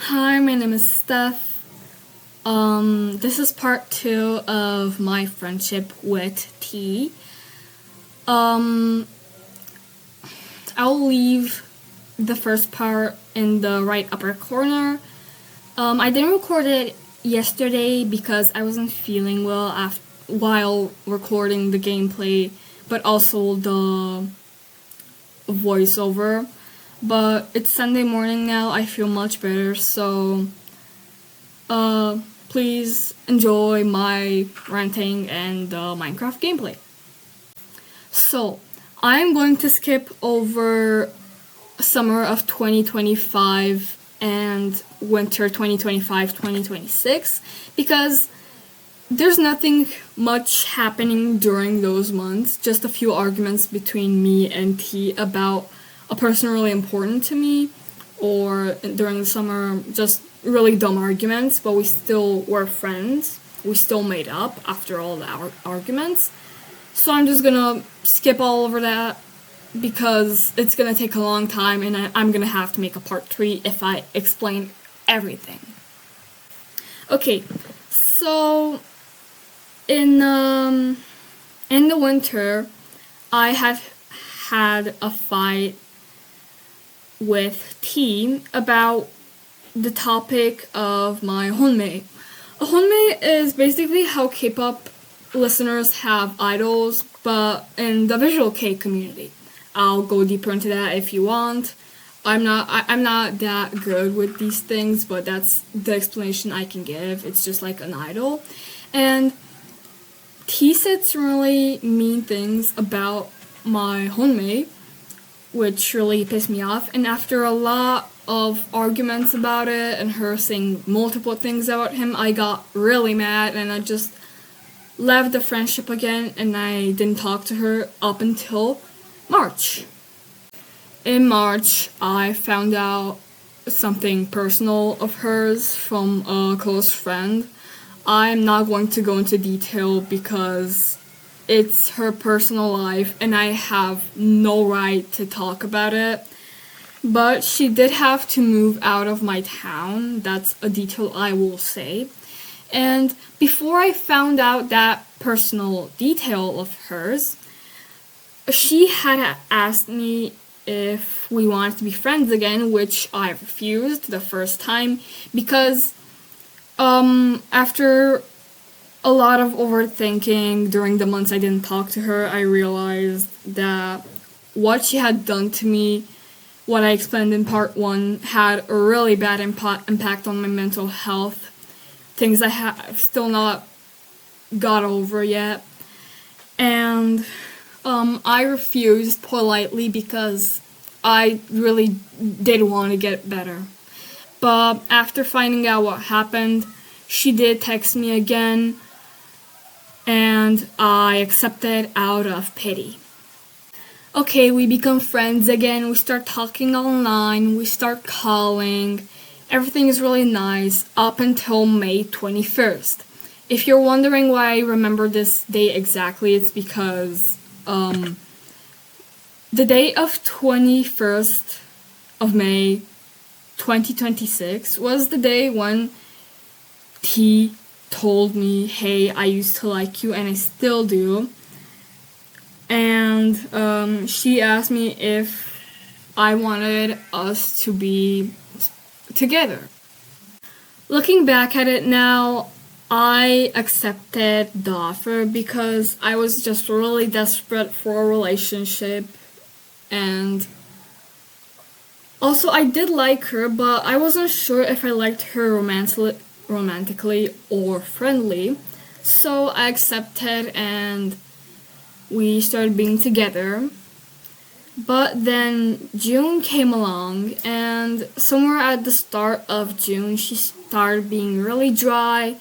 Hi, my name is Steph. This is part 2 of my friendship with T. Um, I'll leave the first part in the right upper corner. I didn't record it yesterday because I wasn't feeling well while recording the gameplay, but also the voiceover. But it's Sunday morning now, I feel much better, so please enjoy my ranting and Minecraft gameplay. So, I'm going to skip over summer of 2025 and winter 2025-2026 because there's nothing much happening during those months, just a few arguments between me and T about a person really important to me, or during the summer, just really dumb arguments, but we still were friends. We still made up after all the arguments. So I'm just gonna skip all over that because it's gonna take a long time and I'm gonna have to make a part 3 if I explain everything. Okay, so in the winter, I had a fight with T about the topic of my honmei. A honmei is basically how K-pop listeners have idols, but in the visual K community. I'll go deeper into that if you want. I'm not that good with these things, but that's the explanation I can give. It's just like an idol. And T said some really mean things about my honmei, which really pissed me off. And after a lot of arguments about it and her saying multiple things about him, I got really mad and I just left the friendship again and I didn't talk to her up until March. In March, I found out something personal of hers from a close friend. I'm not going to go into detail because it's her personal life and I have no right to talk about it. But she did have to move out of my town. That's a detail I will say. And before I found out that personal detail of hers, she had asked me if we wanted to be friends again, which I refused the first time because after a lot of overthinking during the months I didn't talk to her, I realized that what she had done to me, what I explained in part 1, had a really bad impact on my mental health. Things I have still not got over yet. And I refused politely because I really did want to get better. But after finding out what happened, she did text me again, and I accepted out of pity. Okay, we become friends again, we start talking online, we start calling, everything is really nice up until May 21st. If you're wondering why I remember this day exactly, it's because the day of 21st of May 2026 was the day when T told me, hey, I used to like you and I still do. And she asked me if I wanted us to be together. Looking back at it now, I accepted the offer because I was just really desperate for a relationship. And also I did like her, but I wasn't sure if I liked her romantically or friendly. So I accepted and we started being together. But then June came along, and somewhere at the start of June, she started being really dry,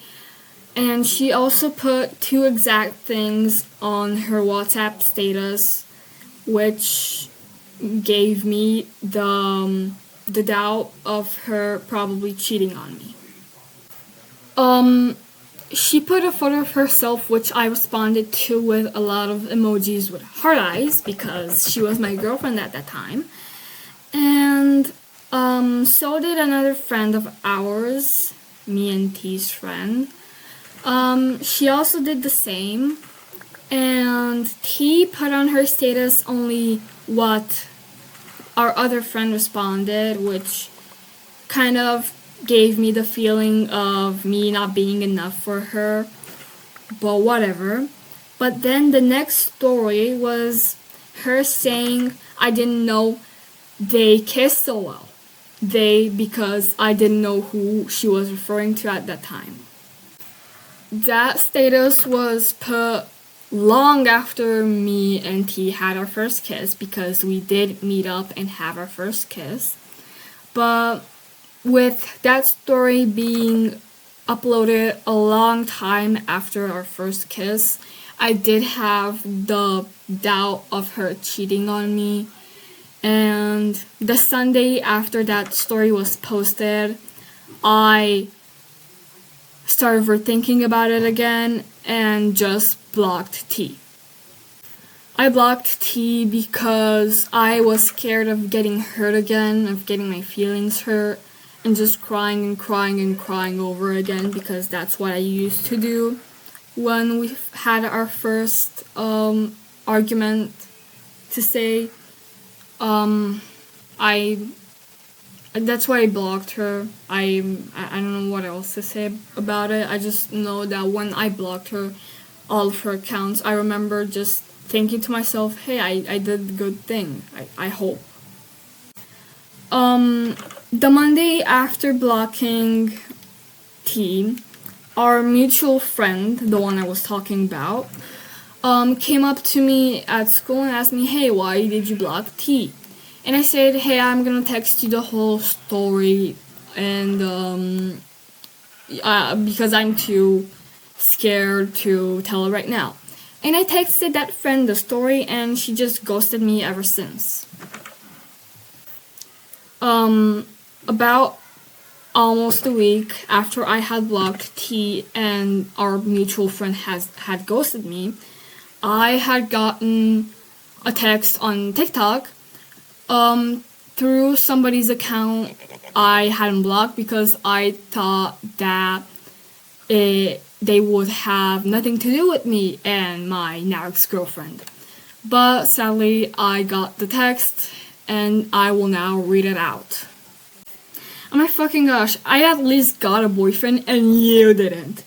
and she also put 2 exact things on her WhatsApp status, which gave me the doubt of her probably cheating on me. She put a photo of herself, which I responded to with a lot of emojis with heart eyes because she was my girlfriend at that time. And So did another friend of ours, me and T's friend. She also did the same, and T put on her status only what our other friend responded, which kind of gave me the feeling of me not being enough for her, but whatever. But then the next story was her saying I didn't know they kissed so well. They, because I didn't know who she was referring to at that time. That status was put long after me and T had our first kiss, because we did meet up and have our first kiss. But with that story being uploaded a long time after our first kiss, I did have the doubt of her cheating on me. And the Sunday after that story was posted, I started overthinking about it again and just blocked T. I blocked T because I was scared of getting hurt again, of getting my feelings hurt, and just crying and crying and crying over again, because that's what I used to do when we had our first argument, to say. That's why I blocked her. I don't know what else to say about it. I just know that when I blocked her, all of her accounts, I remember just thinking to myself, hey, I did a good thing. I hope. The Monday after blocking T, our mutual friend, the one I was talking about, came up to me at school and asked me, hey, why did you block T? And I said, hey, I'm gonna text you the whole story, and because I'm too scared to tell her right now. And I texted that friend the story, and she just ghosted me ever since. About almost a week after I had blocked T and our mutual friend had ghosted me, I had gotten a text on TikTok through somebody's account I hadn't blocked, because I thought that they would have nothing to do with me and my now ex-girlfriend. But sadly, I got the text, and I will now read it out. Oh my fucking gosh, I at least got a boyfriend and you didn't.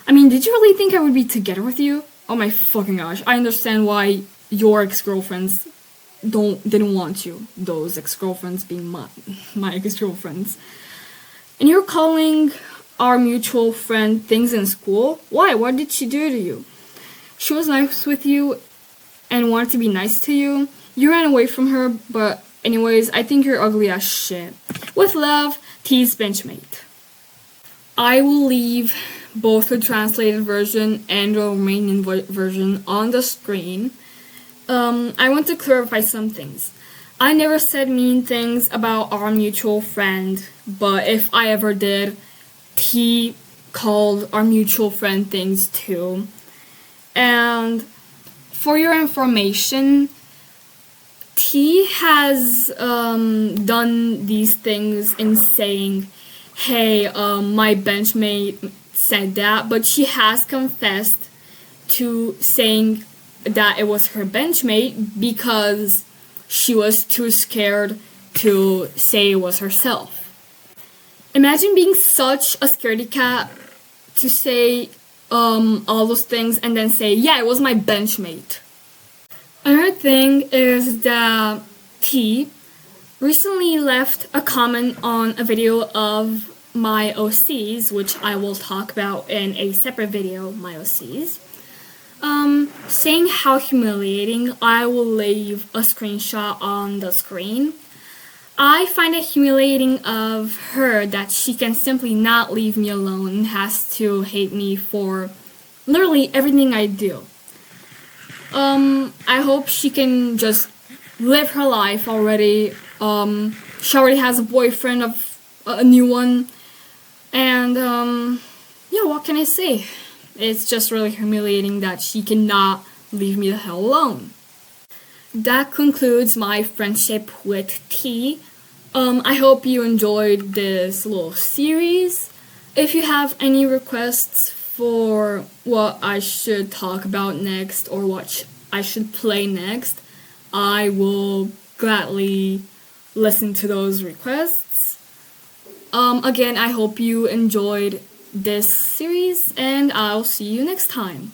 I mean, did you really think I would be together with you? Oh my fucking gosh, I understand why your ex-girlfriends didn't want you. Those ex-girlfriends being my ex-girlfriends. And you're calling our mutual friend things in school? Why? What did she do to you? She was nice with you and wanted to be nice to you. You ran away from her, but anyways, I think you're ugly as shit. With love, T's benchmate. I will leave both the translated version and the Romanian version on the screen. I want to clarify some things. I never said mean things about our mutual friend, but if I ever did, T called our mutual friend things too. And for your information, T has done these things in saying, hey, my benchmate said that, but she has confessed to saying that it was her benchmate because she was too scared to say it was herself. Imagine being such a scaredy cat to say all those things and then say, yeah, it was my benchmate. Another thing is that T recently left a comment on a video of my OCs, which I will talk about in a separate video, my OCs, saying how humiliating. I will leave a screenshot on the screen. I find it humiliating of her that she can simply not leave me alone and has to hate me for literally everything I do. I hope she can just live her life already. She already has a boyfriend, of a new one, and yeah, what can I say? It's just really humiliating that she cannot leave me the hell alone. That concludes my friendship with T. I hope you enjoyed this little series. If you have any requests for what I should talk about next or what I should play next, I will gladly listen to those requests. Again, I hope you enjoyed this series, and I'll see you next time.